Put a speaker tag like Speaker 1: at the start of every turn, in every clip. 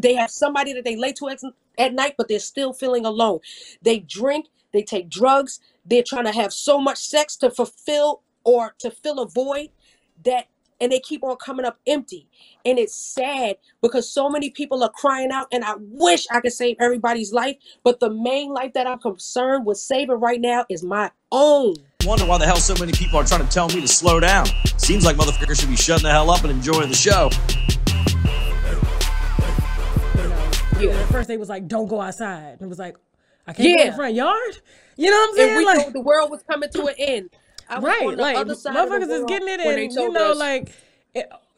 Speaker 1: They have somebody that they lay to at night, but they're still feeling alone. They drink, they take drugs, they're trying to have so much sex to fulfill or to fill a void that, and they keep on coming up empty. And it's sad because so many people are crying out, and I wish I could save everybody's life, but the main life that I'm concerned with saving right now is my own.
Speaker 2: Wonder why the hell so many people are trying to tell me to slow down. Seems like motherfuckers should be shutting the hell up and enjoying the show.
Speaker 3: At first they was like, don't go outside. It was like, I can't go in the front yard? You know what I'm saying?
Speaker 1: And we
Speaker 3: like,
Speaker 1: thought the world was coming to an end. I was on the other side
Speaker 3: motherfuckers
Speaker 1: of the
Speaker 3: is
Speaker 1: world
Speaker 3: getting it
Speaker 1: when
Speaker 3: and,
Speaker 1: they told us.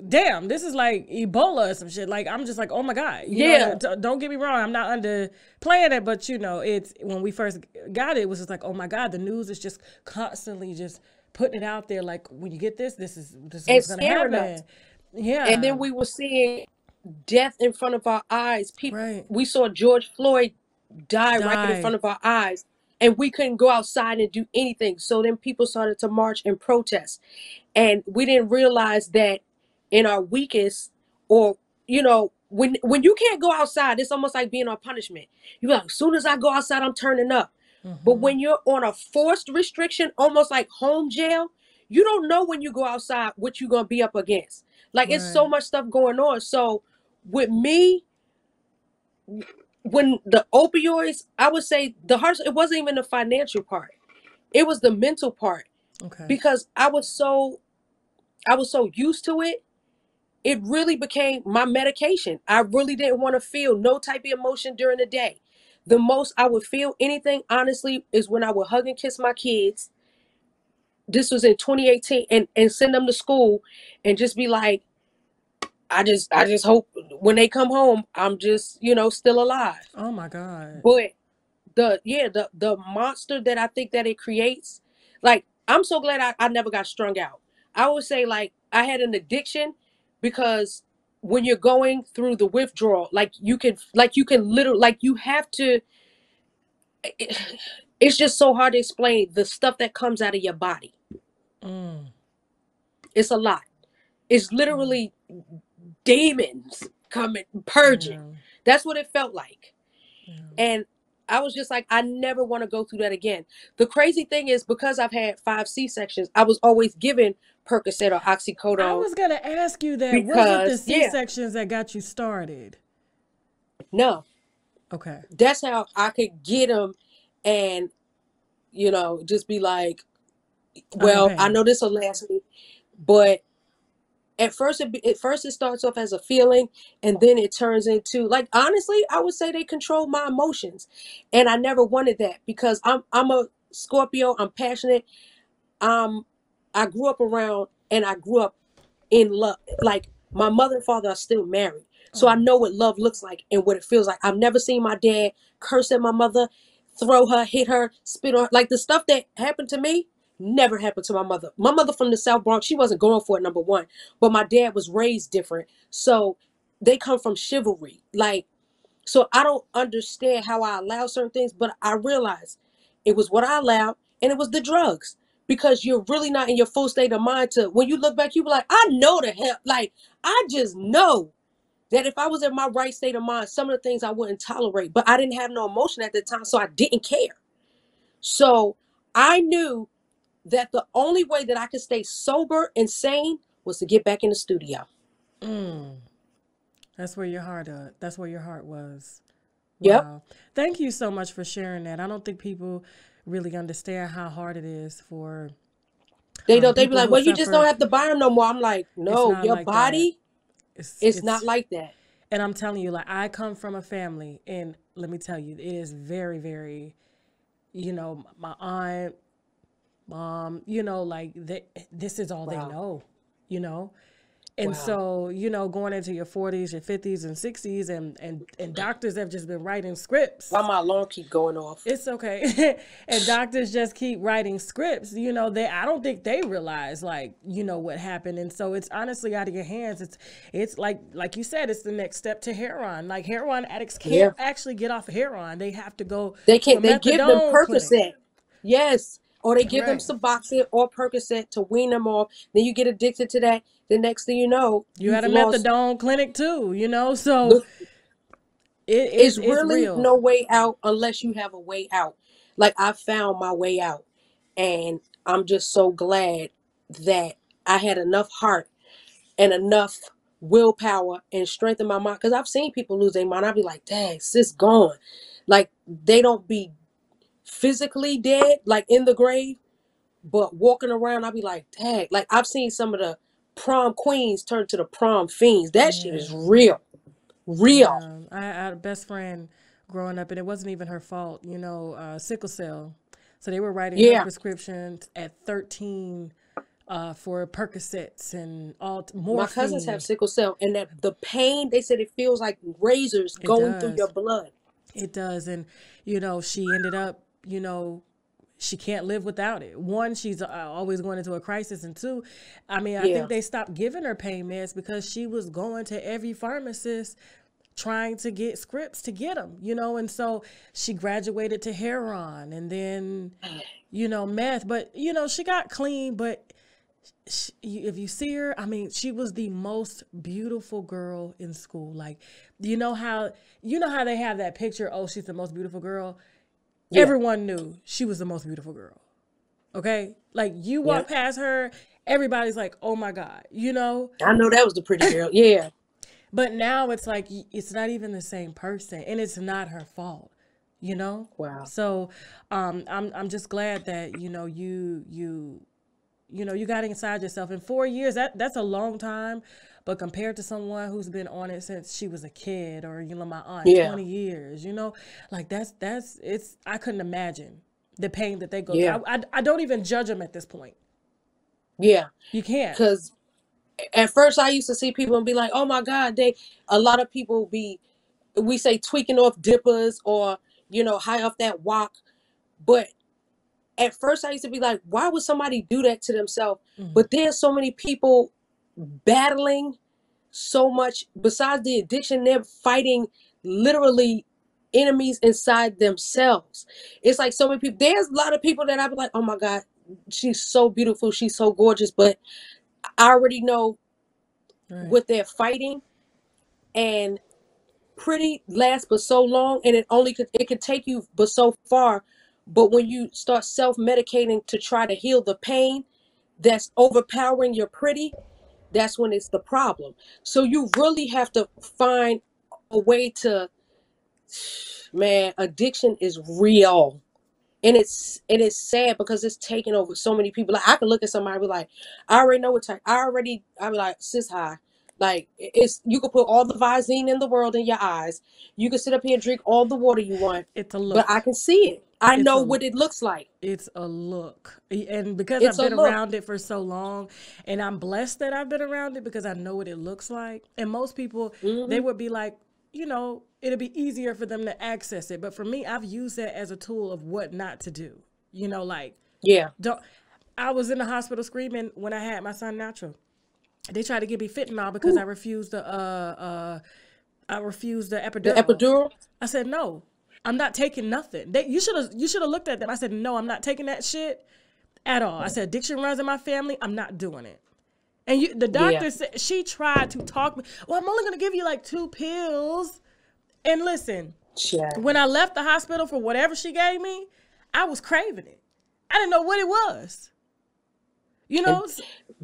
Speaker 3: Damn, this is like Ebola or some shit. Like, I'm just like, oh my God. You know, don't get me wrong. I'm not underplaying it, but it's, when we first got it was just like, oh my God, the news is just constantly just putting it out there. Like, when you get this is what's going to happen. Us. Yeah.
Speaker 1: And then we were seeing death in front of our eyes. People, we saw George Floyd die right in front of our eyes, and we couldn't go outside and do anything. So then people started to march and protest, and we didn't realize that in our weakest, or when you can't go outside, it's almost like being on punishment. You're like, as soon as I go outside, I'm turning up. But when you're on a forced restriction, almost like home jail, you don't know when you go outside what you're gonna be up against. Like, it's so much stuff going on. So with me, when the opioids, I would say the hardest, it wasn't even the financial part. It was the mental part.
Speaker 3: Okay.
Speaker 1: Because I was so used to it. It really became my medication. I really didn't want to feel no type of emotion during the day. The most I would feel anything, honestly, is when I would hug and kiss my kids. This was in 2018, and send them to school and just be like, I just hope when they come home, I'm just, still alive.
Speaker 3: Oh my God.
Speaker 1: But the monster that I think that it creates, like, I'm so glad I never got strung out. I would say, like, I had an addiction because when you're going through the withdrawal, you can literally, like, you have to, it's just so hard to explain the stuff that comes out of your body. It's a lot. It's literally demons coming, purging. That's what it felt like. And I was just like, I never want to go through that again. The crazy thing is, because I've had 5 C-sections, I was always given Percocet or oxycodone.
Speaker 3: I was going to ask you that. Was it the C-sections that got you started?
Speaker 1: No.
Speaker 3: Okay.
Speaker 1: That's how I could get them and, just be like, well, I know this will last me. But at first it starts off as a feeling, and then it turns into, like, honestly, I would say they control my emotions. And I never wanted that, because I'm a Scorpio. I'm passionate. I grew up around, and I grew up in love. Like, my mother and father are still married. So I know what love looks like and what it feels like. I've never seen my dad curse at my mother, throw her, hit her, spit on her. Like, the stuff that happened to me never happened to my mother. My mother from the South Bronx, she wasn't going for it, number one. But my dad was raised different. So they come from chivalry. Like, so I don't understand how I allow certain things, but I realized it was what I allowed, and it was the drugs. Because you're really not in your full state of mind to, when you look back, you be like, I know the hell, like, I just know that if I was in my right state of mind, some of the things I wouldn't tolerate, but I didn't have no emotion at the time, so I didn't care. So I knew that the only way that I could stay sober and sane was to get back in the studio.
Speaker 3: That's where your heart was.
Speaker 1: Yep.
Speaker 3: Wow. Thank you so much for sharing that. I don't think people really understand how hard it is for.
Speaker 1: They don't. They be like, well, you just don't have to buy them no more. I'm like, no, your body, it's not like that.
Speaker 3: And I'm telling you, like, I come from a family, and let me tell you, it is very, very, my aunt, mom, like, this is all they know, And so, going into your 40s, your 50s, and 60s, and doctors have just been writing scripts.
Speaker 1: Why my alarm keep going off?
Speaker 3: It's okay. And doctors just keep writing scripts. I don't think they realize, like, what happened. And so it's honestly out of your hands. It's like you said, it's the next step to heroin. Like, heroin addicts can't actually get off of heroin. They have to go.
Speaker 1: They can't. They give them Percocet.
Speaker 3: Clinic.
Speaker 1: Yes. Or they give them Suboxone or Percocet to wean them off. Then you get addicted to that. The next thing you know,
Speaker 3: you had a methadone clinic too, so
Speaker 1: It's
Speaker 3: it's
Speaker 1: really
Speaker 3: real.
Speaker 1: no way out unless you have a way out. Like I found my way out, and I'm just so glad that I had enough heart and enough willpower and strength in my mind. Because I've seen people lose their mind. I'd be like, dang, sis gone. Like they don't be physically dead, like in the grave, but walking around, I'd be like, dang. Like I've seen some of the prom queens turn to the prom fiends. That shit is
Speaker 3: Yeah.
Speaker 1: real. Real.
Speaker 3: Yeah, I had a best friend growing up, and it wasn't even her fault, sickle cell. So they were writing her
Speaker 1: Yeah.
Speaker 3: prescriptions at 13 for Percocets and all
Speaker 1: My cousins have
Speaker 3: morphine.
Speaker 1: sickle cell, and that the pain, they said it feels like razors
Speaker 3: It
Speaker 1: going through your
Speaker 3: does.
Speaker 1: blood.
Speaker 3: It does. And, she ended up, she can't live without it. One, she's always going into a crisis. And two, I mean, I think
Speaker 1: Yeah.
Speaker 3: they stopped giving her pain meds because she was going to every pharmacist trying to get scripts to get them, and so she graduated to heroin and then, meth. But, she got clean. But if you see her, I mean, she was the most beautiful girl in school. Like, you know how they have that picture, oh, she's the most beautiful girl.
Speaker 1: Yeah.
Speaker 3: Everyone knew she was the most beautiful girl. Okay? Like, you
Speaker 1: Yeah.
Speaker 3: walk past her, everybody's like, oh my God,
Speaker 1: I know that was the pretty girl. Yeah.
Speaker 3: But now it's like it's not even the same person, and it's not her fault, you know.
Speaker 1: Wow.
Speaker 3: So, I'm just glad that you got inside yourself. In 4 years, that's a long time, but compared to someone who's been on it since she was a kid, or my aunt,
Speaker 1: Yeah.
Speaker 3: 20 years, like that's it's. I couldn't imagine the pain that they go through.
Speaker 1: Yeah.
Speaker 3: I don't even judge them at this point.
Speaker 1: Yeah.
Speaker 3: You can't.
Speaker 1: Because at first I used to see people and be like, oh my God, a lot of people we say tweaking off dippers or, high off that walk. But at first I used to be like, why would somebody do that to themselves?
Speaker 3: Mm,
Speaker 1: But there's so many people battling so much. Besides the addiction, they're fighting literally enemies inside themselves. It's like so many people. There's a lot of people that I be like, oh my God, she's so beautiful, she's so gorgeous, but I already know
Speaker 3: right.
Speaker 1: what they're fighting. And pretty lasts but so long, and it could take you but so far. But when you start self-medicating to try to heal the pain that's overpowering your pretty, that's when it's the problem. So you really have to find a way to, man, addiction is real. And it's sad because it's taking over so many people. Like I could look at somebody and be like, I already know what type. I be like, sis high. Like it's you could put all the Visine in the world in your eyes. You can sit up here and drink all the water you want,
Speaker 3: It's a
Speaker 1: but I
Speaker 3: look.
Speaker 1: can see it. I
Speaker 3: It's
Speaker 1: know
Speaker 3: a
Speaker 1: what it looks like.
Speaker 3: it's a look. And because
Speaker 1: It's
Speaker 3: I've
Speaker 1: a
Speaker 3: been
Speaker 1: look.
Speaker 3: around it for so long, and I'm blessed that I've been around it because I know what it looks like. And most people, they
Speaker 1: Hmm.
Speaker 3: would be like, it'll be easier for them to access it. But for me, I've used that as a tool of what not to do. Like,
Speaker 1: Yeah.
Speaker 3: don't. I was in the hospital screaming when I had my son natural. They tried to give me fentanyl because
Speaker 1: Ooh,
Speaker 3: I refused the
Speaker 1: the
Speaker 3: epidural.
Speaker 1: epidural.
Speaker 3: I said no. I'm not taking nothing. You should have looked at them. I said no. I'm not taking that shit at all. I said addiction runs in my family. I'm not doing it. And the
Speaker 1: Yeah.
Speaker 3: doctor said she tried to talk me. Well, I'm only gonna give you like 2 pills. And listen,
Speaker 1: Child.
Speaker 3: when I left the hospital for whatever she gave me, I was craving it. I didn't know what it was. You
Speaker 1: And
Speaker 3: know,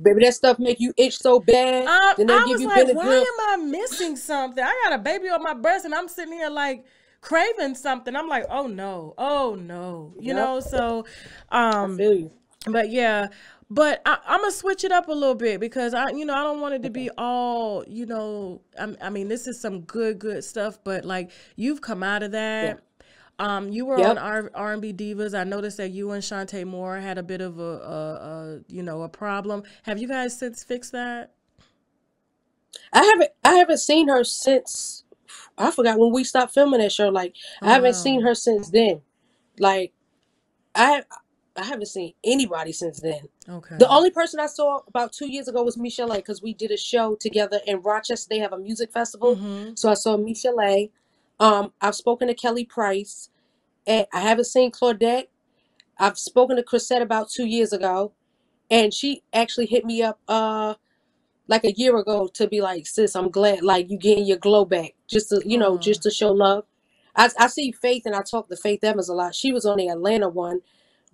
Speaker 1: baby, that stuff make you itch so bad. Then they'll
Speaker 3: I
Speaker 1: give
Speaker 3: was
Speaker 1: you
Speaker 3: like,
Speaker 1: Benadryl.
Speaker 3: why am I missing something? I got a baby on my breast and I'm sitting here like craving something. I'm like, oh no, oh no.
Speaker 1: Yep.
Speaker 3: So
Speaker 1: I
Speaker 3: um
Speaker 1: feel you.
Speaker 3: but yeah, but I'm gonna switch it up a little bit because I don't want it to
Speaker 1: Okay.
Speaker 3: be all, I mean, this is some good stuff, but like you've come out of
Speaker 1: Yeah.
Speaker 3: that. You were on
Speaker 1: Yep.
Speaker 3: R&B Divas. I noticed that you and Shantae Moore had a bit of a problem. Have you guys since fixed that?
Speaker 1: I haven't seen her since I forgot when we stopped filming that show. Like I
Speaker 3: Oh
Speaker 1: haven't seen
Speaker 3: wow.
Speaker 1: her since then. Like I I haven't seen anybody since then. The
Speaker 3: Okay.
Speaker 1: only person I saw about 2 years ago was Michelle because we did a show together in Rochester. They have a music festival,
Speaker 3: Mm-hmm.
Speaker 1: so I saw Michelle. I've spoken to Kelly Price, and I haven't seen Claudette. I've spoken to Chrisette about 2 years ago, and she actually hit me up. like a year ago to be like, sis, I'm glad like you getting your glow back, just to, you know,
Speaker 3: Oh,
Speaker 1: just to show love. I see Faith, and I talk to Faith Evans a lot. She was on the Atlanta one,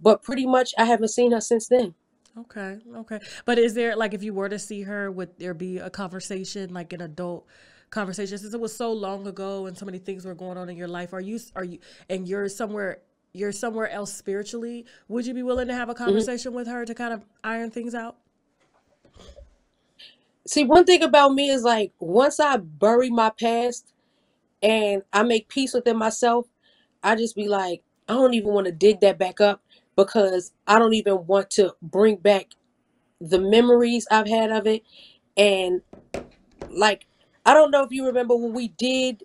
Speaker 1: but pretty much I haven't seen her since then.
Speaker 3: okay, okay. But is there like if you were to see her, would there be a conversation, like an adult conversation, since it was so long ago and so many things were going on in your life? Are you and you're somewhere else spiritually? Would you be willing to have a
Speaker 1: Hmm.
Speaker 3: conversation with her to kind of iron things out?
Speaker 1: See, one thing about me is like once I bury my past and I make peace within myself, I just be like, I don't even want to dig that back up because I don't even want to bring back the memories I've had of it. And like, I don't know if you remember when we did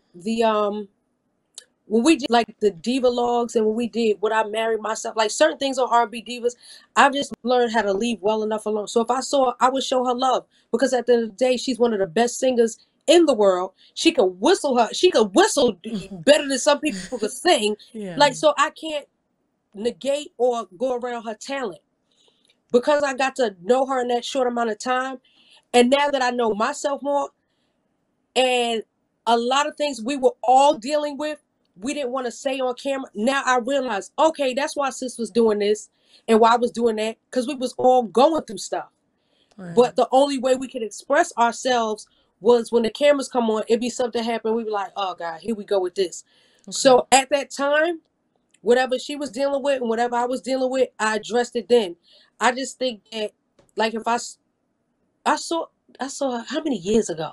Speaker 1: like the diva logs, and when we did what I married myself, like certain things on R&B divas, I've just learned how to leave well enough alone. So if I saw her, I would show her love because at the end of the day, she's one of the best singers in the world. She could whistle better than some people could sing.
Speaker 3: Yeah.
Speaker 1: Like, so I can't negate or go around her talent because I got to know her in that short amount of time. And now that I know myself more, and a lot of things we were all dealing with, we didn't want to say on camera. Now I realize, okay, that's why sis was doing this and why I was doing that, because we was all going through stuff.
Speaker 3: Right.
Speaker 1: But the only way we could express ourselves was when the cameras come on, it'd be something happen. We'd be like, oh God, here we go with this.
Speaker 3: Okay.
Speaker 1: So at that time, whatever she was dealing with and whatever I was dealing with, I addressed it then. I just think that, like, if I saw, I saw her how many years ago?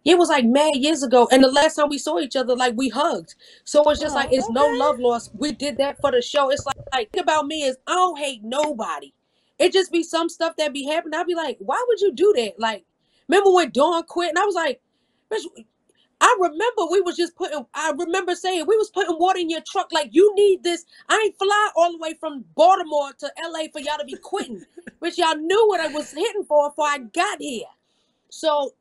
Speaker 1: It was like mad years ago. And the last time we saw each other, like we hugged. So it's just like,
Speaker 3: Oh,
Speaker 1: it's no love
Speaker 3: okay.
Speaker 1: lost. We did that for the show. It's like thing about me is I don't hate nobody. It just be some stuff that be happening. I'll be like, why would you do that? Like, remember when Dawn quit? And I was like, bitch, I remember I remember saying we was putting water in your truck. Like, you need this. I ain't fly all the way from Baltimore to LA for y'all to be quitting. But y'all knew what I was hitting for before I got here. So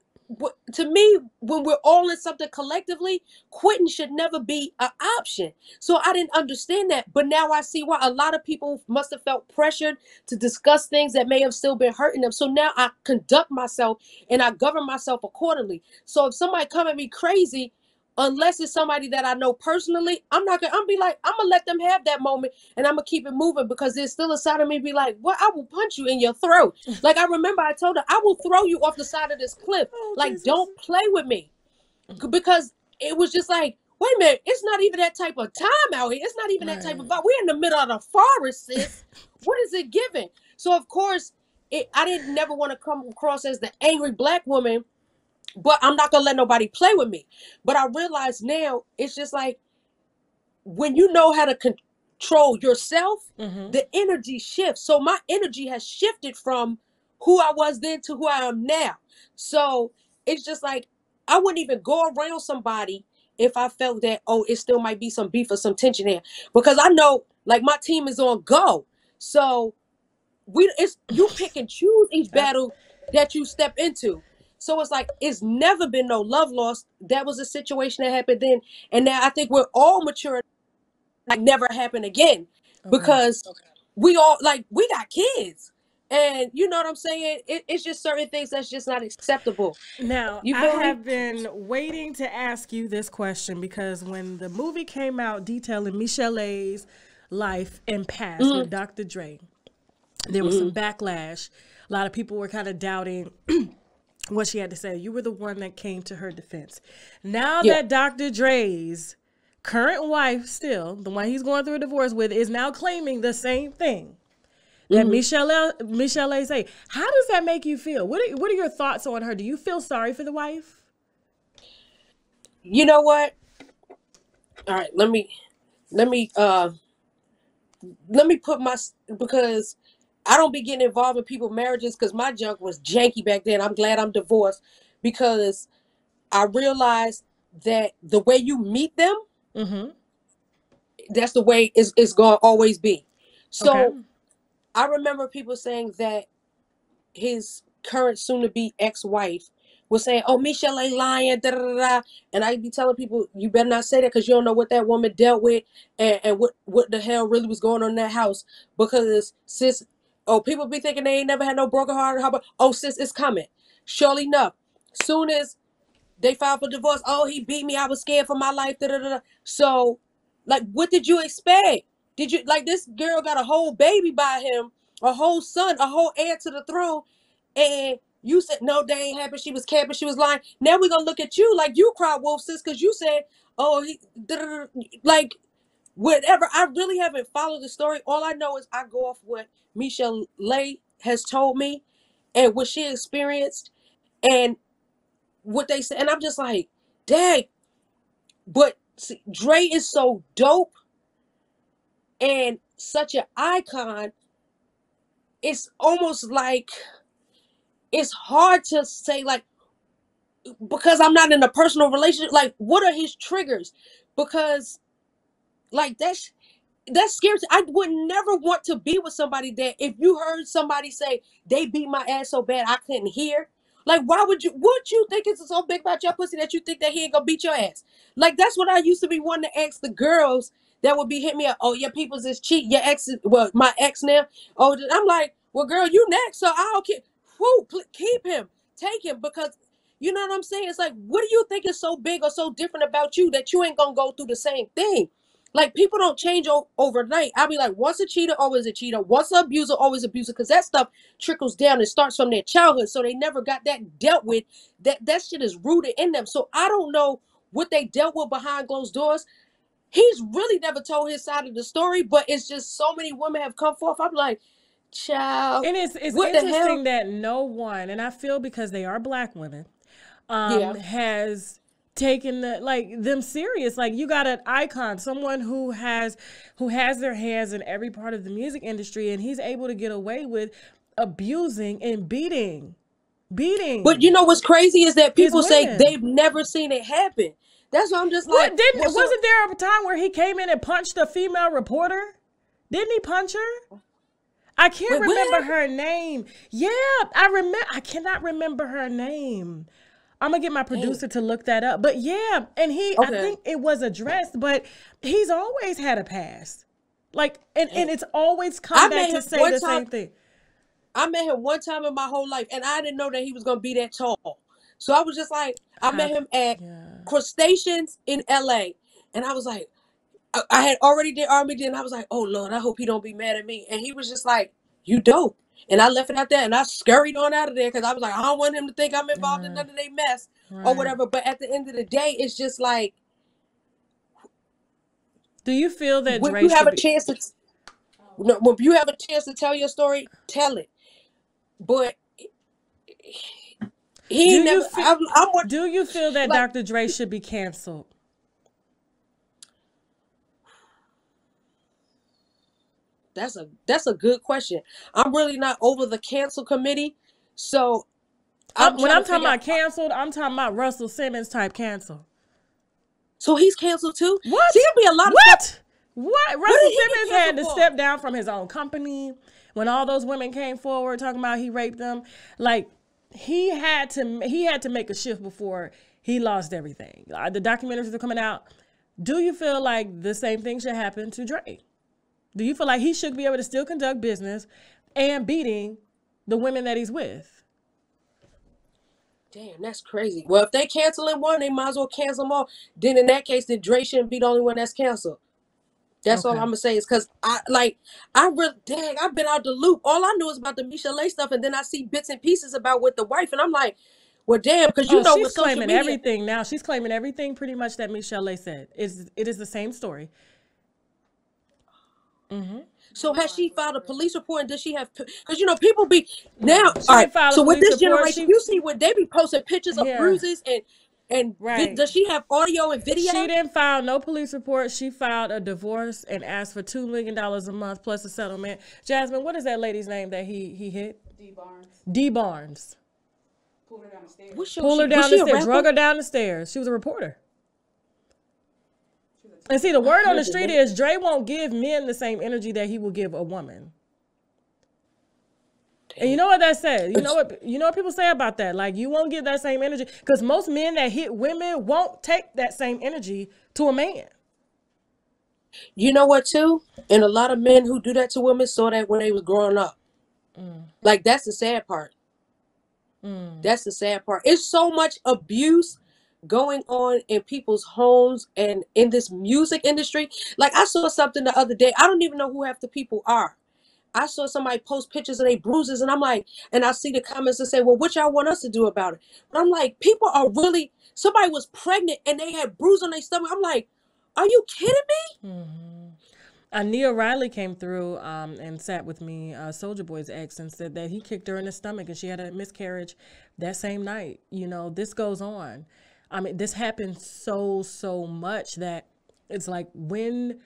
Speaker 1: to me, when we're all in something collectively, quitting should never be an option. So I didn't understand that, but now I see why a lot of people must have felt pressured to discuss things that may have still been hurting them. So now I conduct myself and I govern myself accordingly. So if somebody come at me crazy, unless it's somebody that I know personally, I'm be like, I'm gonna let them have that moment and I'm gonna keep it moving, because there's still a side of me be like, what? I will punch you in your throat. Like, I remember I told her, I will throw you off the side of this cliff.
Speaker 3: Oh,
Speaker 1: Like,
Speaker 3: Jesus.
Speaker 1: don't play with me. Because it was just like, wait a minute, it's not even that type of time out here. It's not even that type of
Speaker 3: Right.
Speaker 1: vibe. We're in the middle of the forest, sis. What is it giving? So of course, I didn't never want to come across as the angry black woman, but I'm not gonna let nobody play with me. But I realize now it's just like, when you know how to control yourself,
Speaker 3: Mm-hmm.
Speaker 1: the energy shifts. So my energy has shifted from who I was then to who I am now. So it's just like, I wouldn't even go around somebody if I felt that, oh, it still might be some beef or some tension there, because I know like my team is on go. So it's you pick and choose each battle that you step into. So it's like, it's never been no love lost. That was a situation that happened then, and now I think we're all mature, like never happen again,
Speaker 3: Okay.
Speaker 1: because we all like we got kids, and you know what I'm saying. It's just certain things that's just not acceptable.
Speaker 3: Now,
Speaker 1: You
Speaker 3: I
Speaker 1: feel me?
Speaker 3: have been waiting to ask you this question because when the movie came out detailing Michelle's life and past
Speaker 1: Hmm.
Speaker 3: with Dr. Dre, there was some
Speaker 1: Hmm.
Speaker 3: backlash. A lot of people were kind of doubting what she had to say. You were the one that came to her defense. Now
Speaker 1: Yeah.
Speaker 3: that Dr. Dre's current wife, still the one he's going through a divorce with, is now claiming the same thing that
Speaker 1: Hmm.
Speaker 3: Michelle say. How does that make you feel? What are your thoughts on her? Do you feel sorry for the wife?
Speaker 1: You know what? All right. Let me let me put my, because I don't be getting involved in people's marriages because my junk was janky back then. I'm glad I'm divorced, because I realized that the way you meet them,
Speaker 3: Mm-hmm.
Speaker 1: that's the way it's gonna always be.
Speaker 3: Okay.
Speaker 1: So I remember people saying that his current soon-to-be ex-wife was saying, "Oh, Michelle ain't lying," da da da da. And I'd be telling people, you better not say that, because you don't know what that woman dealt with, and what the hell really was going on in that house. Because sis, oh, people be thinking they ain't never had no broken heart. How about, oh, sis, it's coming. Surely enough, soon as they filed for divorce, oh, he beat me. I was scared for my life. Da, da, da, da. So, like, what did you expect? Did you like this girl got a whole baby by him, a whole son, a whole heir to the throne, and you said no, they ain't happy. She was capping, she was lying. Now we're gonna look at you like you cried wolf, sis, because you said, oh, he da, da, da, like whatever. I really haven't followed the story. All I know is I go off what Michelle Lay has told me and what she experienced and what they said. And I'm just like, dang. But see, Dre is so dope and such an icon. It's almost like it's hard to say, like, because I'm not in a personal relationship, like, what are his triggers? Because, like, that's scary. I would never want to be with somebody that if you heard somebody say they beat my ass so bad I couldn't hear. Like, why would you? What you think is so big about your pussy that you think that he ain't gonna beat your ass? Like, that's what I used to be wanting to ask the girls that would be hitting me up. Oh, your people's is cheat. Your ex, well, my ex now. Oh, I'm like, well, girl, you next, so I don't care. Who keep him, take him, because you know what I'm saying. It's like, what do you think is so big or so different about you that you ain't gonna go through the same thing? Like, people don't change overnight. I'll be like, once a cheater, always a cheater. Once an abuser, always abuser. Because that stuff trickles down and starts from their childhood. So they never got that dealt with. That shit is rooted in them. So I don't know what they dealt with behind closed doors. He's really never told his side of the story. But it's just so many women have come forth. I'm like, child,
Speaker 3: And it's
Speaker 1: what the hell?
Speaker 3: interesting that no one, and I feel because they are Black women,
Speaker 1: Yeah.
Speaker 3: has taken them serious. Like, you got an icon, someone who has their hands in every part of the music industry, and he's able to get away with abusing and beating.
Speaker 1: But you know what's crazy is that
Speaker 3: his
Speaker 1: people say
Speaker 3: women.
Speaker 1: they've never seen it happen. That's why I'm just like, well, so
Speaker 3: Wasn't there a time where he came in and punched a female reporter? Didn't he punch her? I can't
Speaker 1: wait,
Speaker 3: remember
Speaker 1: what?
Speaker 3: her name. Yeah, I cannot remember her name. I'm gonna get my
Speaker 1: Dang.
Speaker 3: producer to look that up. But yeah, and I
Speaker 1: Okay.
Speaker 3: think it was addressed, but he's always had a past. Like, and it's always
Speaker 1: I
Speaker 3: come
Speaker 1: met
Speaker 3: back
Speaker 1: him
Speaker 3: to say
Speaker 1: one
Speaker 3: the
Speaker 1: time.
Speaker 3: same thing.
Speaker 1: I met him one time in my whole life, and I didn't know that he was gonna be that tall. So I was just like, I met him at
Speaker 3: Yeah.
Speaker 1: Crustaceans in LA, and I was like, I had already did Army, and I was like, oh Lord, I hope he don't be mad at me. And he was just like, you dope. And I left it out there, and I scurried on out of there because I was like, I don't want him to think I'm involved in
Speaker 3: Right.
Speaker 1: none of their mess or
Speaker 3: Right.
Speaker 1: whatever. But at the end of the day, it's just like,
Speaker 3: Do you feel that
Speaker 1: when
Speaker 3: Dre
Speaker 1: you have
Speaker 3: should
Speaker 1: a
Speaker 3: be?
Speaker 1: chance to, when you have a chance to tell your story, tell it. But
Speaker 3: Do
Speaker 1: he
Speaker 3: you
Speaker 1: never.
Speaker 3: feel? Do you feel that
Speaker 1: Like,
Speaker 3: Dr. Dre should be canceled?
Speaker 1: that's a good question. I'm really not over the cancel committee, so I'm
Speaker 3: When
Speaker 1: trying
Speaker 3: I'm
Speaker 1: to
Speaker 3: talking
Speaker 1: figure
Speaker 3: about
Speaker 1: out.
Speaker 3: canceled, I'm talking about Russell Simmons type cancel.
Speaker 1: So he's canceled too. See,
Speaker 3: What?
Speaker 1: there'll be a lot of stuff.
Speaker 3: What? What?
Speaker 1: What
Speaker 3: Russell
Speaker 1: did he get
Speaker 3: Simmons had
Speaker 1: canceled
Speaker 3: to
Speaker 1: for?
Speaker 3: step down from his own company when all those women came forward talking about he raped them. Like, he had to make a shift before he lost everything. The documentaries are coming out. Do you feel like the same thing should happen to Drake? Do you feel like he should be able to still conduct business and beating the women that he's with?
Speaker 1: Damn, that's crazy. Well, if they canceling one, they might as well cancel them all. Then in that case, then Dre shouldn't be the only one that's canceled. That's all I'm
Speaker 3: Okay.
Speaker 1: gonna say is because I've been out the loop. All I knew is about the Michelle stuff, and then I see bits and pieces about with the wife, and I'm like, well, damn, because you
Speaker 3: Oh,
Speaker 1: know
Speaker 3: she's
Speaker 1: with social
Speaker 3: claiming
Speaker 1: media.
Speaker 3: everything now. She's claiming everything pretty much that Michelle said. It is the same story.
Speaker 1: So has she filed a police report, and does she have? Because you know people be now.
Speaker 3: No,
Speaker 1: All
Speaker 3: she
Speaker 1: right.
Speaker 3: didn't file a
Speaker 1: So with
Speaker 3: police
Speaker 1: this
Speaker 3: report.
Speaker 1: generation,
Speaker 3: She
Speaker 1: you see when they be posting pictures of
Speaker 3: here,
Speaker 1: bruises and
Speaker 3: right.
Speaker 1: does she have audio and video?
Speaker 3: She didn't file no police report. She filed a divorce and asked for $2 million a month plus a settlement. Jasmine, what is that lady's name that he hit?
Speaker 4: D Barnes.
Speaker 3: D Barnes.
Speaker 4: Pulled her down the stairs.
Speaker 3: Pulled her
Speaker 1: Was
Speaker 3: down
Speaker 1: she
Speaker 3: the
Speaker 1: a
Speaker 3: stairs,
Speaker 1: rapper?
Speaker 3: drug her down the stairs. She was a reporter. And see, the word on the street is Dre won't give men the same energy that he will give a woman. And you know what that says? You know what people say about that? Like, you won't give that same energy because most men that hit women won't take that same energy to a man.
Speaker 1: You know what too? And a lot of men who do that to women saw that when they was growing up. Like that's the sad part. That's the sad part. It's so much abuse going on in people's homes and in this music industry. Like, I saw something the other day. I don't even know who half the people are. I saw somebody post pictures of their bruises, and I'm like, and I see the comments that say, well, what y'all want us to do about it? But I'm like, people are really, somebody was pregnant and they had bruise on their stomach. I'm like, are you kidding me?
Speaker 3: Nia Riley came through and sat with me, Soulja Boy's ex, and said that he kicked her in the stomach and she had a miscarriage that same night. You know, this goes on. I mean, this happens so much that it's like, when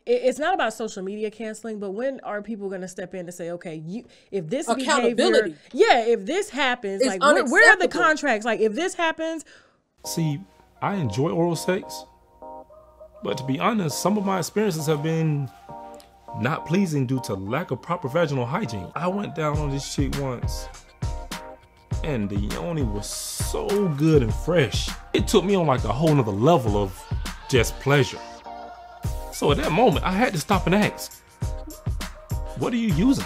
Speaker 3: it's not about social media canceling, but when are people going to step in to say, okay, if this behavior, if this happens, it's like, where are the contracts? Like, if this happens.
Speaker 5: See, I enjoy oral sex, but to be honest, some of my experiences have been not pleasing due to lack of proper vaginal hygiene. I went down on this chick once, and the yoni was so good and fresh. It took me on like a whole nother level of just pleasure. So at that moment, I had to stop and ask, what are you using?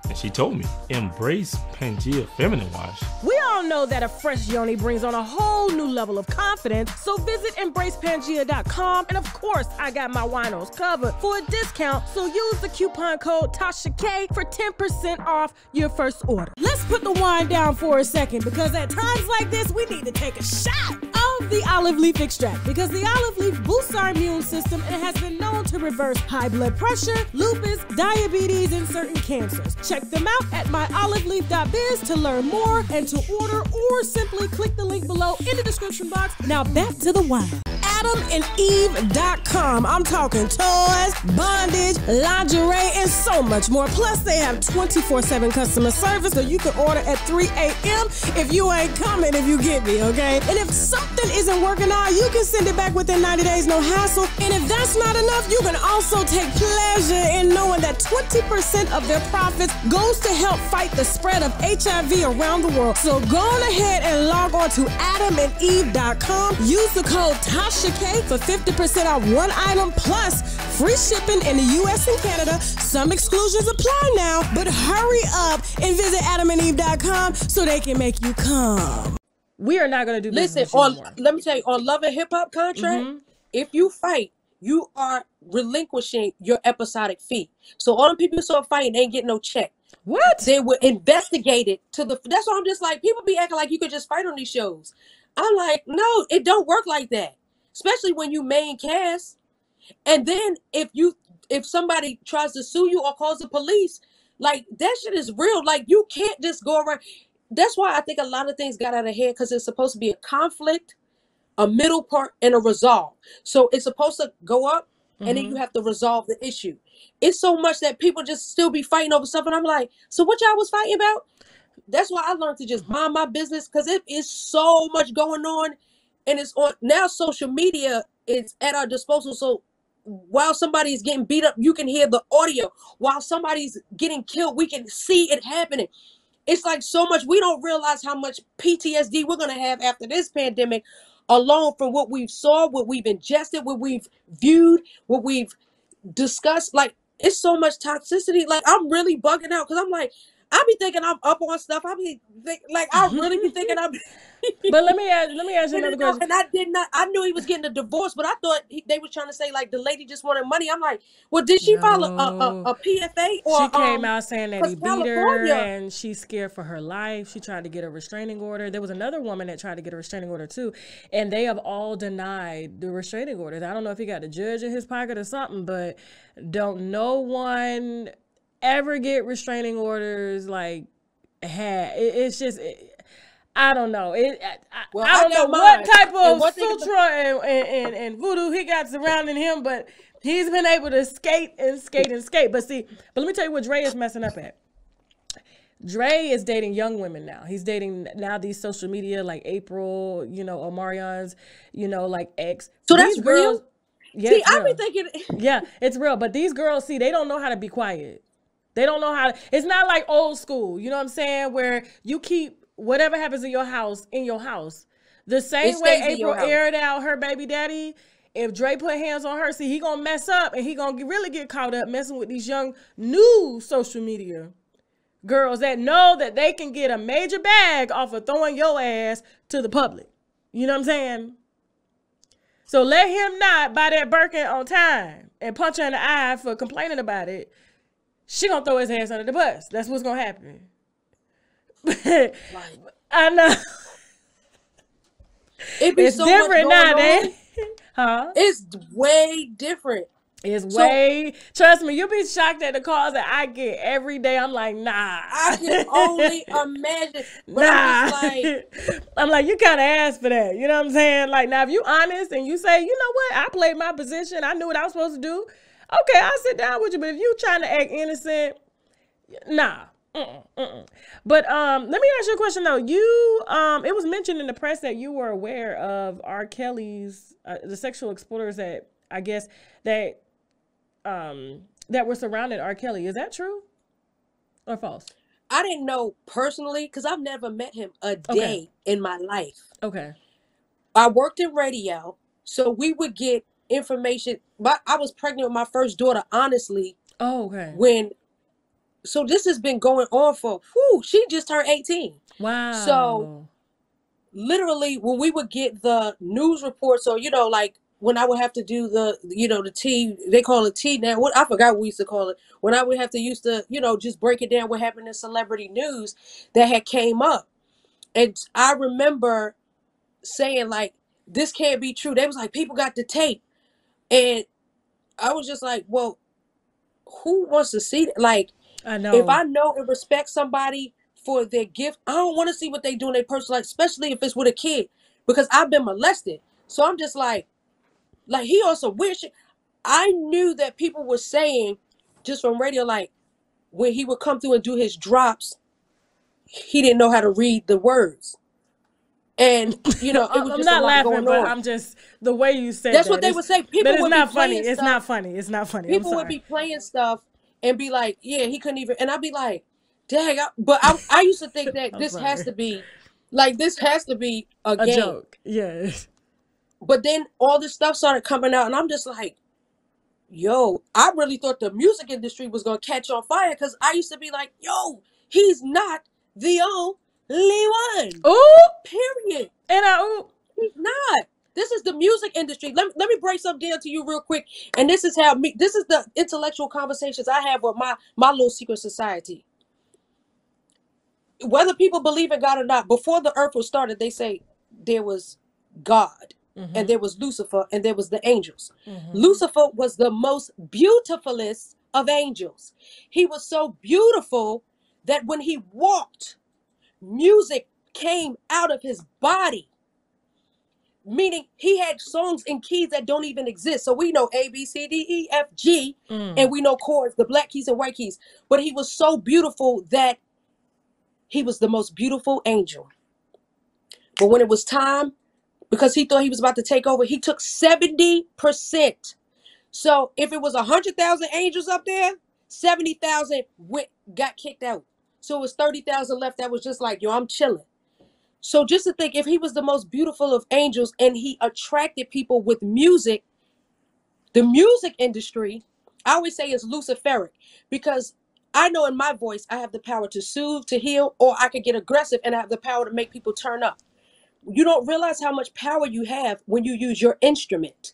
Speaker 5: And she told me, Embrace Pangea Feminine Wash.
Speaker 3: We all know that a fresh yoni brings on a whole new level of confidence, so visit embracepangea.com, and of course, I got my winos covered for a discount, so use the coupon code TASHAK for 10% off your first order. Let's put the wine down for a second, because at times like this, we need to take a shot of the olive leaf extract, because the olive leaf boosts our immune system and has been known to reverse high blood pressure, lupus, diabetes, and certain cancers. Check them out at myoliveleaf.biz to learn more and to order, or simply click the link below in the description box. Now back to the wine. AdamandEve.com. I'm talking toys, bondage, lingerie, and so much more. Plus, they have 24/7 customer service, so you can order at 3 a.m. if you ain't coming, if you get me, okay? And if something isn't working out, you can send it back within 90 days, no hassle. And if that's not enough, you can also take pleasure in knowing that 20% of their profits goes to help fight the spread of HIV around the world. So go on ahead and log on to AdamandEve.com. Use the code TASHAK for 50% off one item plus free shipping in the US and Canada. Some exclusions apply now, but hurry up and visit AdamandEve.com so they can make you come. We are not going to do this.
Speaker 1: Listen, let me tell you, on Love and Hip Hop contract, if you fight, you are relinquishing your episodic fee. So all the people who saw fighting, they ain't getting no check.
Speaker 3: What?
Speaker 1: They were investigated to the. That's why I'm just like, people be acting like you could just fight on these shows. I'm like, no, it don't work like that. Especially when you main cast. And then if somebody tries to sue you or calls the police, like, that shit is real. Like, you can't just go around. That's why I think a lot of things got out of hand, because it's supposed to be a conflict, a middle part, and a resolve. So it's supposed to go up, and then you have to resolve the issue. It's so much that people just still be fighting over stuff, and I'm like, so what y'all was fighting about? That's why I learned to just mind my business, because it is so much going on. And it's on now. Social media is at our disposal. So while somebody's getting beat up, you can hear the audio. While somebody's getting killed, we can see it happening. It's like so much. We don't realize how much PTSD we're going to have after this pandemic alone, from what we've saw, what we've ingested, what we've viewed, what we've discussed. Like, it's so much toxicity. Like, I'm really bugging out, because I'm like, I be thinking I'm up on stuff. I really be thinking I'm.
Speaker 3: But let me ask you another question.
Speaker 1: And I did not. I knew he was getting a divorce, but I thought they were trying to say, like, the lady just wanted money. I'm like, well, did she file a PFA? Or
Speaker 3: she came out saying that he beat her and she's scared for her life. She tried to get a restraining order. There was another woman that tried to get a restraining order too, and they have all denied the restraining orders. I don't know if he got a judge in his pocket or something, but don't no one ever get restraining orders like it's just. I don't know. I don't know what type of sutra and voodoo he got surrounding him, but he's been able to skate. But let me tell you what Dre is messing up at. Dre is dating young women now. He's dating now these social media, like April, Omarion's, like ex.
Speaker 1: So that's girls, real?
Speaker 3: Yeah,
Speaker 1: see, I be thinking.
Speaker 3: Yeah, it's real. But these girls, they don't know how to be quiet. They don't know how to. It's not like old school, you know what I'm saying, where you keep whatever happens in your house, the same way April aired out her baby daddy. If Dre put hands on her, see, he gonna mess up, and he gonna really get caught up messing with these young new social media girls that know that they can get a major bag off of throwing your ass to the public. You know what I'm saying? So let him not buy that Birkin on time and punch her in the eye for complaining about it. She gonna throw his ass under the bus. That's what's gonna happen. I know.
Speaker 1: It's so different nowadays.
Speaker 3: Huh?
Speaker 1: It's way different.
Speaker 3: It's way. Trust me, you'll be shocked at the calls that I get every day. I'm like, nah.
Speaker 1: I can only imagine. But
Speaker 3: I'm like, you kind of asked for that. You know what I'm saying? Like, now if you honest and you say, you know what, I played my position. I knew what I was supposed to do. Okay, I'll sit down with you. But if you trying to act innocent, nah. But let me ask you a question though. You it was mentioned in the press that you were aware of R. Kelly's the sexual explorers that I guess that were surrounding R. Kelly. Is that true or false?
Speaker 1: I didn't know personally because I've never met him a day in my life.
Speaker 3: Okay.
Speaker 1: I worked in radio, so we would get information. But I was pregnant with my first daughter, honestly.
Speaker 3: Oh, okay.
Speaker 1: So this has been going on for, she just turned 18.
Speaker 3: Wow. So
Speaker 1: literally when we would get the news reports, or, like when I would have to do the T, they call it T now. I forgot what we used to call it. When I would have to just break it down what happened in celebrity news that had came up. And I remember saying like, this can't be true. They was like, people got the tape. And I was just like, well, who wants to see that? Like,
Speaker 3: I know.
Speaker 1: If I know and respect somebody for their gift, I don't want to see what they do in their personal life, especially if it's with a kid, because I've been molested. So I'm just like he also weird shit. I knew that people were saying just from radio, like when he would come through and do his drops, he didn't know how to read the words. And it was just
Speaker 3: I'm not laughing, but I'm just the way you said
Speaker 1: that's what they would say. People
Speaker 3: but it's
Speaker 1: would
Speaker 3: not
Speaker 1: be
Speaker 3: funny.
Speaker 1: It's
Speaker 3: not funny. It's not funny.
Speaker 1: People would be playing stuff and be like, yeah, he couldn't even, and I'd be like, dang, but I used to think that this has to be a game.
Speaker 3: Joke. Yes.
Speaker 1: But then all this stuff started coming out, and I'm just like, yo, I really thought the music industry was going to catch on fire, because I used to be like, yo, he's not the only one.
Speaker 3: Ooh.
Speaker 1: Period.
Speaker 3: And
Speaker 1: he's not. This is the music industry. Let me break something down to you real quick. And this is the intellectual conversations I have with my little secret society. Whether people believe in God or not, before the earth was started, they say there was God, and there was Lucifer, and there was the angels. Lucifer was the most beautifulest of angels. He was so beautiful that when he walked, music came out of his body. Meaning he had songs in keys that don't even exist. So we know A, B, C, D, E, F, G, and we know chords, the black keys and white keys. But he was so beautiful that he was the most beautiful angel. But when it was time, because he thought he was about to take over, he took 70%. So if it was 100,000 angels up there, 70,000 got kicked out. So it was 30,000 left that was just like, yo, I'm chilling. So just to think, if he was the most beautiful of angels and he attracted people with music, the music industry, I always say is luciferic, because I know in my voice, I have the power to soothe, to heal, or I could get aggressive and I have the power to make people turn up. You don't realize how much power you have when you use your instrument.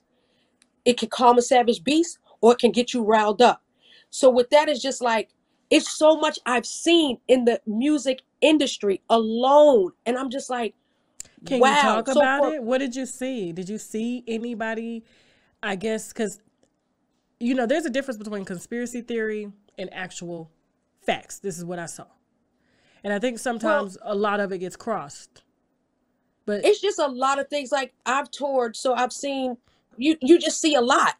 Speaker 1: It can calm a savage beast, or it can get you riled up. So with that, it's just like, it's so much I've seen in the music industry alone. And I'm just like,
Speaker 3: can you talk about it? What did you see? Did you see anybody, I guess, because, there's a difference between conspiracy theory and actual facts. This is what I saw. And I think sometimes a lot of it gets crossed. But
Speaker 1: it's just a lot of things. Like I've toured, so I've seen, you just see a lot.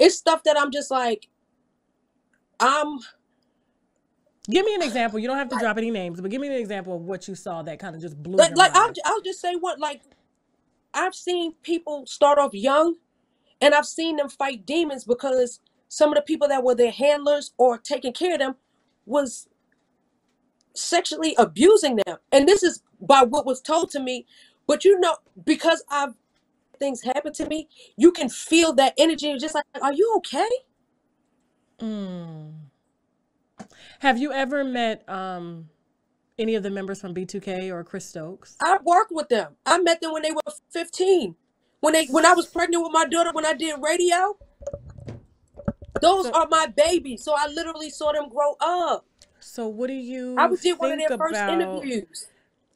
Speaker 1: It's stuff that I'm just like,
Speaker 3: give me an example. You don't have to drop any names, but give me an example of what you saw that kind of just blew your
Speaker 1: mind.
Speaker 3: I'll
Speaker 1: just say what, like, I've seen people start off young, and I've seen them fight demons because some of the people that were their handlers or taking care of them was sexually abusing them. And this is by what was told to me. But because things happen to me, you can feel that energy. Just like, are you okay?
Speaker 3: Have you ever met any of the members from B2K or Chris Stokes?
Speaker 1: I worked with them. I met them when they were 15. When I was pregnant with my daughter, when I did radio, those
Speaker 3: So,
Speaker 1: are my babies. So I literally saw them grow up.
Speaker 3: so what do
Speaker 1: I
Speaker 3: you
Speaker 1: did one of
Speaker 3: think
Speaker 1: their first
Speaker 3: about?
Speaker 1: interviews.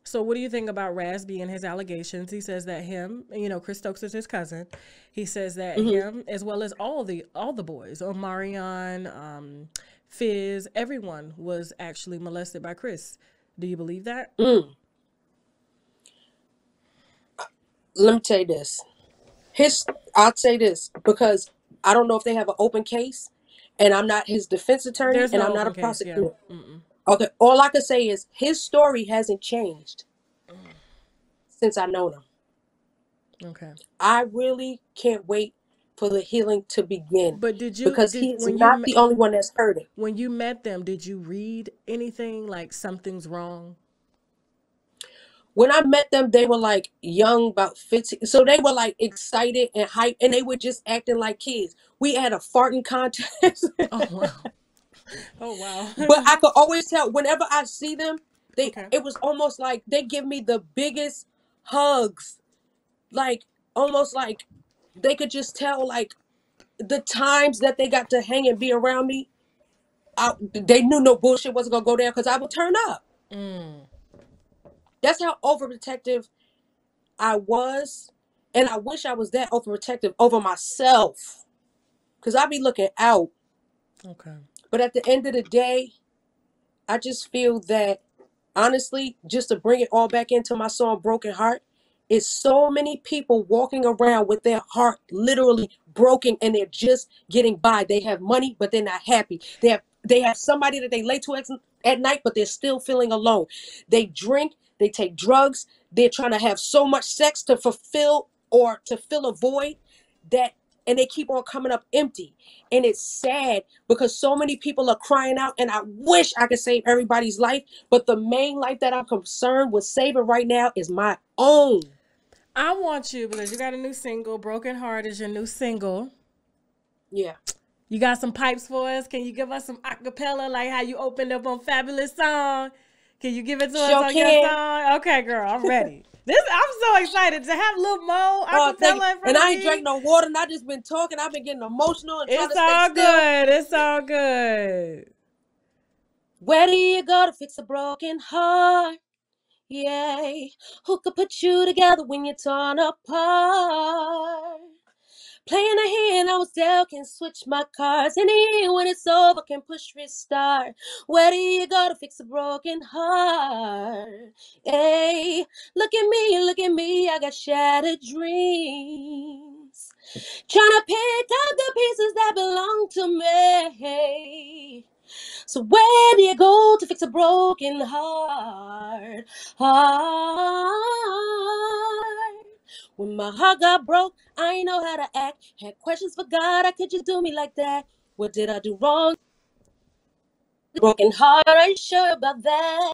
Speaker 3: So what do you think about Rasby and his allegations? He says that him, Chris Stokes is his cousin. He says that him, as well as all the boys, Omarion, Fizz, everyone was actually molested by Chris. Do you believe that?
Speaker 1: Let me tell you this. I'll say this because I don't know if they have an open case, and I'm not his defense attorney,
Speaker 3: There's
Speaker 1: and
Speaker 3: no
Speaker 1: I'm not a
Speaker 3: open case. Yeah.
Speaker 1: prosecutor. Okay, all I can say is his story hasn't changed since I known him.
Speaker 3: Okay.
Speaker 1: I really can't wait for the healing to begin
Speaker 3: But
Speaker 1: because he's not the only one that's hurting.
Speaker 3: when you met them, did you read anything like something's wrong?
Speaker 1: When I met them, they were like young, about 15. So they were like excited and hyped, and they were just acting like kids. We had a farting contest.
Speaker 3: Oh wow. Oh wow.
Speaker 1: But I could always tell whenever I see them,
Speaker 3: Okay.
Speaker 1: it was almost like they give me the biggest hugs. Like almost like they could just tell like the times that they got to hang and be around me. They knew no bullshit wasn't gonna go down because I would turn up. That's how overprotective I was. And I wish I was that overprotective over myself. Because I be looking out.
Speaker 3: Okay.
Speaker 1: But at the end of the day, I just feel that, honestly, just to bring it all back into my song Broken Heart, is so many people walking around with their heart literally broken and they're just getting by. They have money, but they're not happy. They have somebody that they lay to at night, but they're still feeling alone. They drink, they take drugs, they're trying to have so much sex to fulfill or to fill a void that, and they keep on coming up empty. And it's sad because so many people are crying out, and I wish I could save everybody's life, but the main life that I'm concerned with saving right now is my own.
Speaker 3: I want you, because you got a new single. Broken Heart is your new single.
Speaker 1: Yeah.
Speaker 3: You got some pipes for us? Can you give us some acapella like how you opened up on Fabulous Song? Can you give it to us on your song? Okay, girl, I'm ready. I'm so excited to have Lil Mo acapella in front
Speaker 1: and
Speaker 3: of
Speaker 1: I ain't
Speaker 3: me.
Speaker 1: drank no water, and I just been talking. I've been getting emotional and trying to stay
Speaker 3: all
Speaker 1: still.
Speaker 3: good. It's all good.
Speaker 1: Where do you go to fix a broken heart? Yay. Who could put you together when you're torn apart? Playing a hand, I was dealt, can switch my cards. And then when it's over, can push restart. Where do you go to fix a broken heart? Hey, look at me, I got shattered dreams. Trying to pick up the pieces that belong to me. So where do you go to fix a broken heart? When my heart got broke, I ain't know how to act. Had questions for God, how could you do me like that? What did I do wrong? Broken heart, I ain't sure about that.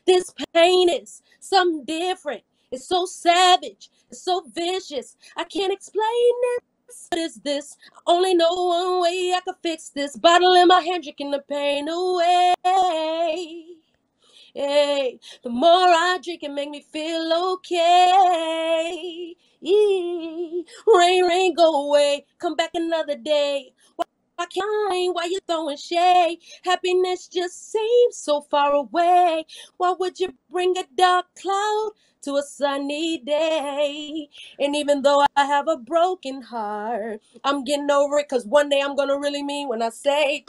Speaker 1: This pain is something different. It's so savage, it's so vicious. I can't explain it. What is this? I only know one way I can fix this. Bottle in my hand, drinking the pain away. Hey, the more I drink, it make me feel okay. Rain, go away. Come back another day. Why you throwing shade? Happiness just seems so far away. Why would you bring a dark cloud to a sunny day? And even though I have a broken heart, I'm getting over it, because one day I'm gonna really mean when I say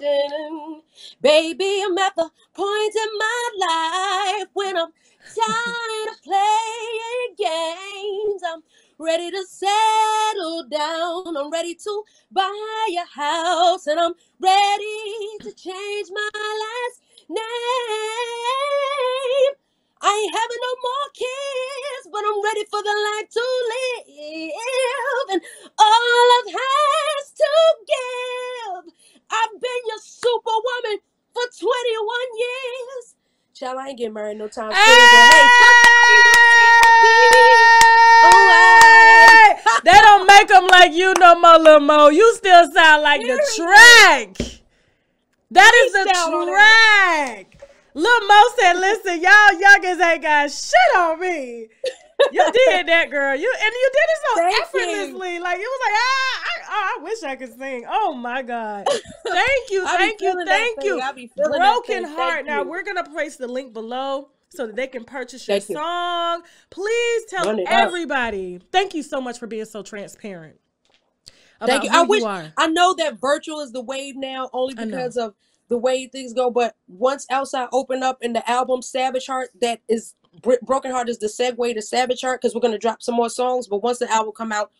Speaker 1: baby, I'm at the point in my life when I'm tired of playing games. I'm ready to settle down. I'm ready to buy a house, and I'm ready to change my last name. I ain't having no more kids, but I'm ready for the life to live, and all I've has to give. I've been your superwoman for 21 years. Child, I ain't getting married no time soon, but hey,
Speaker 3: They don't make them like you no more, Lil Mo. You still sound like the track. That is the
Speaker 1: down on
Speaker 3: track. Lil Mo said, listen, y'all youngins ain't got shit on me. You did that, girl. You did it so effortlessly. Like, it was like, I wish I could sing. Oh my God. Thank you, thank you. Broken Heart. Now we're gonna place the link below so that they can purchase your song. Please tell everybody. Thank you so much for being so transparent.
Speaker 1: Thank you. I know that virtual is the wave now, only because of the way things go. But once Outside opened up and the album Savage Heart, that is Broken Heart is the segue to Savage Heart, because we're gonna drop some more songs. But once the album come out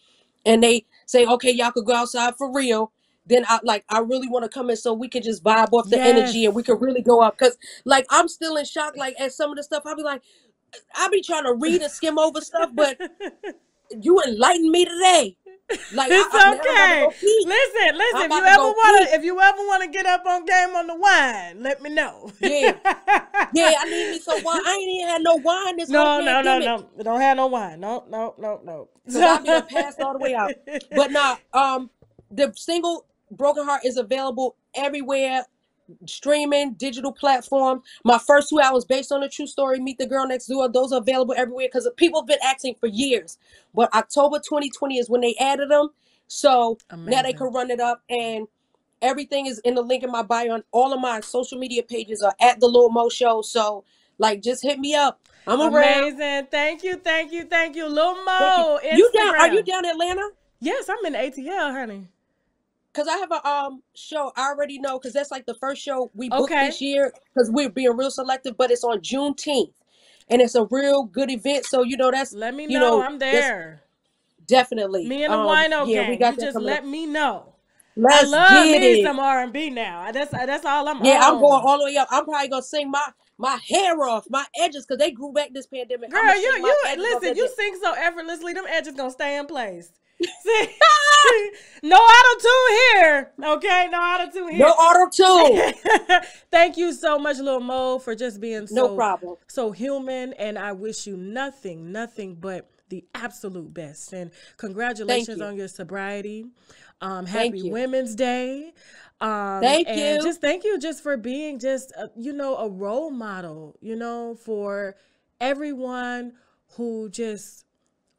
Speaker 1: and they say, okay, y'all could go outside for real, then I really want to come in so we can just vibe off the energy and we can really go up. Because like I'm still in shock. Like at some of the stuff, I'll be like, I be trying to read and skim over stuff, but you enlightened me today. Like
Speaker 3: it's okay. Listen. If you ever want to get up on Game on the Wine, let me know.
Speaker 1: Yeah, I need me some wine. I ain't even had no wine this whole pandemic.
Speaker 3: No. Don't have no wine. No.
Speaker 1: So I'll be passed all the way out. But the single Broken Heart is available everywhere. Streaming, digital platform. My first 2 albums based on a true story, Meet the Girl Next Door, those are available everywhere because people have been asking for years. But October 2020 is when they added them. So now they can run it up, and everything is in the link in my bio. On all of my social media pages are at the Lil Mo Show. So like just hit me up. I'm
Speaker 3: amazing.
Speaker 1: around.
Speaker 3: Thank you. Lil Mo.
Speaker 1: You down? Are you down in Atlanta?
Speaker 3: Yes, I'm in ATL, honey.
Speaker 1: Because I have a show, I already know, because that's like the first show we booked this year, because we're being real selective, but it's on Juneteenth. And it's a real good event. So, that's...
Speaker 3: Let me know. I'm there.
Speaker 1: Definitely.
Speaker 3: Me and the Wino gang.
Speaker 1: We got
Speaker 3: you just let me know.
Speaker 1: I
Speaker 3: love me some R&B now. That's all I'm on.
Speaker 1: Yeah, I'm going all the way up. I'm probably going to sing my hair off, my edges, because they grew back this pandemic.
Speaker 3: Girl, you sing so effortlessly, them edges going to stay in place. See? No auto-tune here. Okay, no auto-tune here.
Speaker 1: No auto-tune.
Speaker 3: Thank you so much, Lil Mo, for just being
Speaker 1: so
Speaker 3: human, and I wish you nothing but the absolute best. And congratulations on your sobriety. Happy Women's Day.
Speaker 1: Thank you.
Speaker 3: Thank you for being just a role model, for everyone who just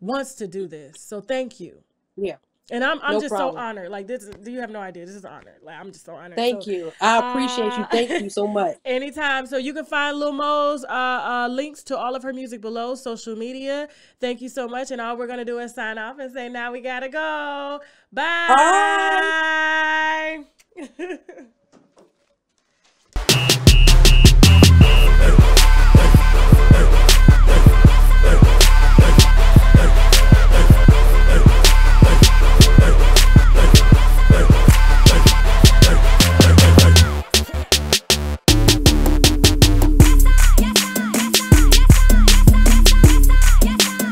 Speaker 3: wants to do this. So thank you.
Speaker 1: Yeah.
Speaker 3: And I'm just so honored. Like this, you have no idea. This is an honor. Like I'm just so honored.
Speaker 1: Thank you. I appreciate you. Thank you so much.
Speaker 3: Anytime. So you can find Lil Mo's links to all of her music below, social media. Thank you so much. And all we're gonna do is sign off and say, now we gotta go. Bye. Bye.